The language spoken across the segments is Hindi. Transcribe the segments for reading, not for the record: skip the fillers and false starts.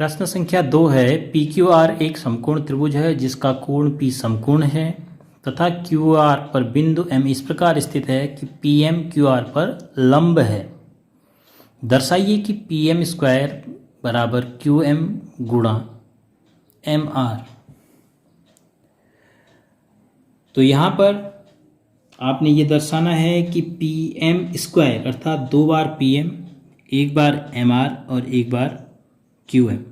प्रश्न संख्या 2 है पी क्यू आर एक समकोण त्रिभुज है जिसका कोण पी समकोण है तथा क्यू आर पर बिंदु एम इस प्रकार स्थित है कि पी एम क्यू आर पर लंब है। दर्शाइए कि पी एम स्क्वायर बराबर क्यू एम गुणा एम आर। तो यहाँ पर आपने ये दर्शाना है कि पी एम स्क्वायर अर्थात 2 बार पी एम, एक बार एम आर और एक बार क्यू एम।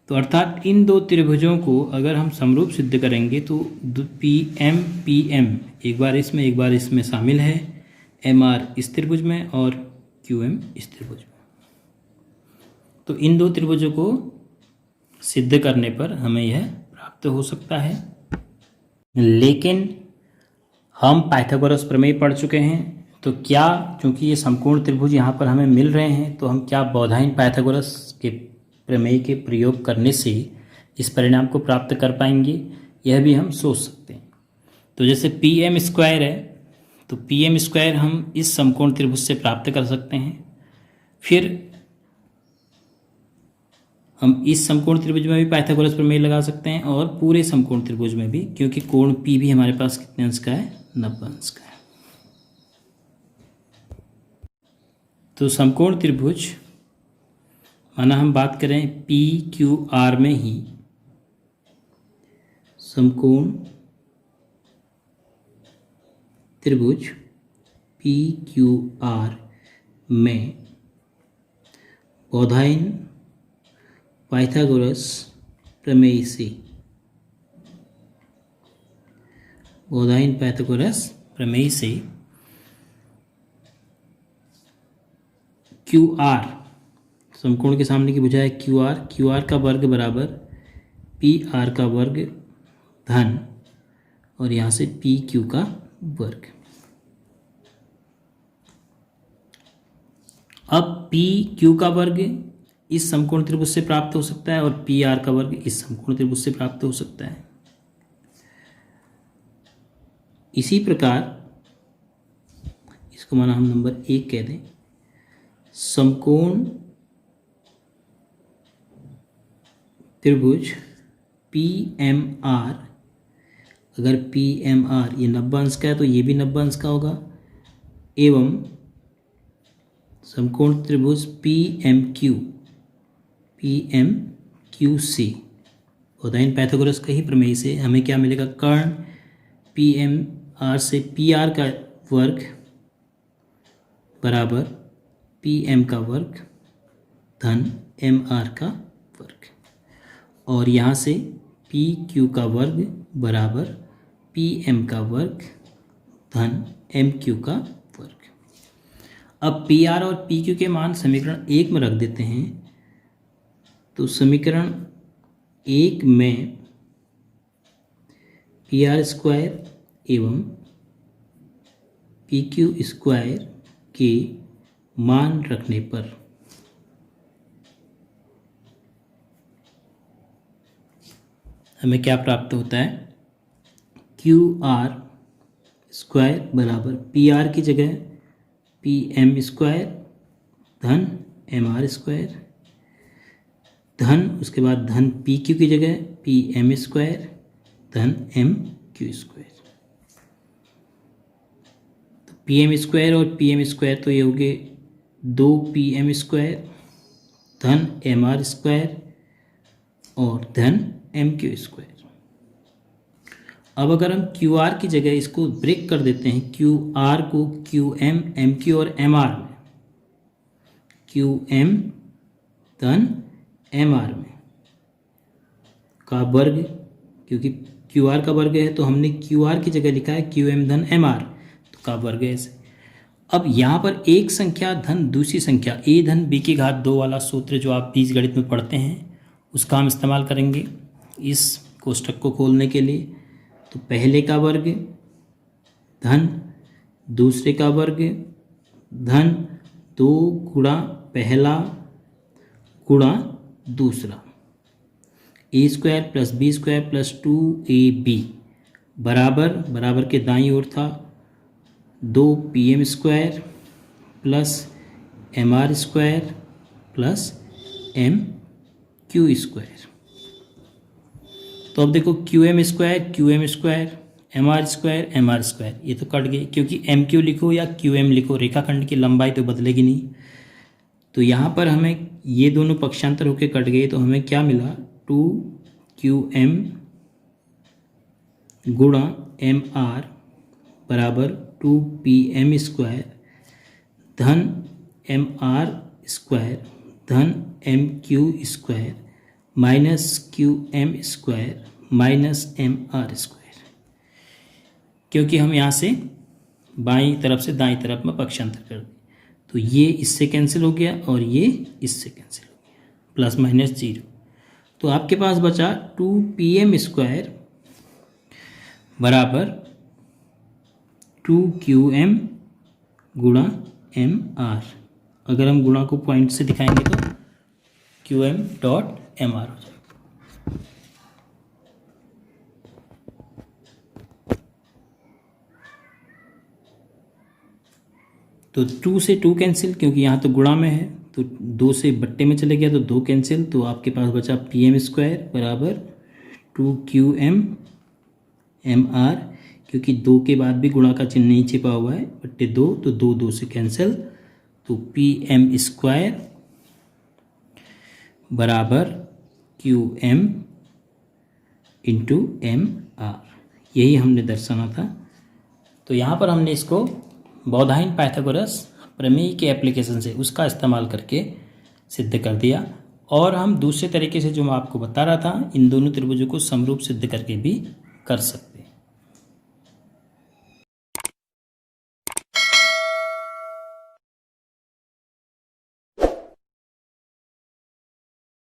तो अर्थात इन दो त्रिभुजों को अगर हम समरूप सिद्ध करेंगे तो पी एम एक बार इसमें शामिल है, एम आर इस त्रिभुज में और क्यू एम इस त्रिभुज में। तो इन दो त्रिभुजों को सिद्ध करने पर हमें यह प्राप्त हो सकता है। लेकिन हम पाइथागोरस प्रमेय पढ़ चुके हैं, तो क्या चूंकि ये समकोण त्रिभुज यहाँ पर हमें मिल रहे हैं तो हम क्या बौधाइन पाइथागोरस के प्रमेय के प्रयोग करने से इस परिणाम को प्राप्त कर पाएंगे, यह भी हम सोच सकते हैं। तो जैसे पी एम स्क्वायर है तो पी एम स्क्वायर हम इस समकोण त्रिभुज से प्राप्त कर सकते हैं। फिर हम इस समकोण त्रिभुज में भी पाइथागोरस प्रमेय लगा सकते हैं और पूरे समकोण त्रिभुज में भी, क्योंकि कोण पी भी हमारे पास कितने अंश का है, 90 अंश का है। तो समकोण त्रिभुज माना हम बात करें पी क्यू आर में ही समकोण त्रिभुज पी क्यू आर में बौधाइन पाइथागोरस प्रमेय से क्यू आर समकोण के सामने की भुजा है क्यू आर का वर्ग बराबर पी आर का वर्ग धन और यहाँ से पी क्यू का वर्ग। अब पी क्यू का वर्ग इस समकोण त्रिभुज से प्राप्त हो सकता है और पी आर का वर्ग इस समकोण त्रिभुज से प्राप्त हो सकता है। इसी प्रकार इसको माना हम नंबर 1 कह दें, समकोण त्रिभुज पी एम आर, अगर पी एम आर ये 90 अंश का है तो ये भी 90 अंश का होगा, एवं समकोण त्रिभुज पी एम क्यू से बौधाइन पाइथागोरस का ही प्रमेय से हमें क्या मिलेगा, कर्ण पी एम आर से पी आर का वर्ग बराबर पी एम का वर्ग धन एम आर का वर्ग, और यहाँ से पी क्यू का वर्ग बराबर पी एम का वर्ग धन एम क्यू का वर्ग। अब पी आर और पी क्यू के मान समीकरण 1 में रख देते हैं। तो समीकरण 1 में पी आर स्क्वायर एवं पी क्यू स्क्वायर के मान रखने पर हमें क्या प्राप्त होता है, क्यू आर स्क्वायर बराबर पी आर की जगह पी एम स्क्वायर धन एम आर स्क्वायर धन उसके बाद धन पी क्यू की जगह पी एम स्क्वायर धन एम क्यू स्क्वायर। तो पी एम स्क्वायर और पी एम स्क्वायर तो ये हो गए 2 पी एम स्क्वायर धन एम आर स्क्वायर और धन एम क्यू स्क्वायर। अब अगर हम क्यू आर की जगह इसको ब्रेक कर देते हैं, क्यू आर को क्यू एम क्यू और एम आर में, क्यू एम धन एम आर में का वर्ग, क्योंकि क्यू आर का वर्ग है तो हमने क्यू आर की जगह लिखा है क्यू एम धन एम आर, तो का वर्ग है ऐसे। अब यहाँ पर एक संख्या धन दूसरी संख्या ए धन बी की घात 2 वाला सूत्र जो आप बीजगणित में पढ़ते हैं उसका हम इस्तेमाल करेंगे इस कोष्ठक को खोलने के लिए। तो पहले का वर्ग धन दूसरे का वर्ग धन 2 गुणा पहला गुणा दूसरा, A square plus B square plus 2ab बराबर के दाईं ओर था 2 pm square plus mr square plus mq Q square. तो अब देखो Q M square M R square ये तो कट गए, क्योंकि एम क्यू लिखो या क्यू एम लिखो रेखाखंड की लंबाई तो बदलेगी नहीं। तो यहाँ पर हमें ये दोनों पक्षांतर होकर कट गए, तो हमें क्या मिला 2QM गुणा एम आर बराबर 2PM स्क्वायर धन एम आर स्क्वायर धन M Q square minus QM square minus M R square. क्योंकि हम यहाँ से बाईं तरफ से दाईं तरफ में पक्षांतर कर दें, तो ये इससे कैंसिल हो गया और ये इससे कैंसिल हो गया, प्लस माइनस 0। तो आपके पास बचा 2PM स्क्वायर बराबर 2QM गुणा MR। अगर हम गुणा को पॉइंट से दिखाएंगे तो QM डॉट MR हो जाएगा। तो 2 से 2 कैंसिल, क्योंकि यहाँ तो गुणा में है, तो 2 से बट्टे में चले गया तो 2 कैंसिल। तो आपके पास बचा PM स्क्वायर बराबर 2QM MR, क्योंकि 2 के बाद भी गुणा का चिन्ह नहीं छिपा हुआ है, बट्टे 2, तो 2 से कैंसिल। तो PM स्क्वायर बराबर QM इंटू MR, यही हमने दर्शाना था। तो यहाँ पर हमने इसको बौधायन पाइथागोरस प्रमेय के एप्लीकेशन से उसका इस्तेमाल करके सिद्ध कर दिया। और हम दूसरे तरीके से जो मैं आपको बता रहा था, इन दोनों त्रिभुजों को समरूप सिद्ध करके भी कर सकते हैं।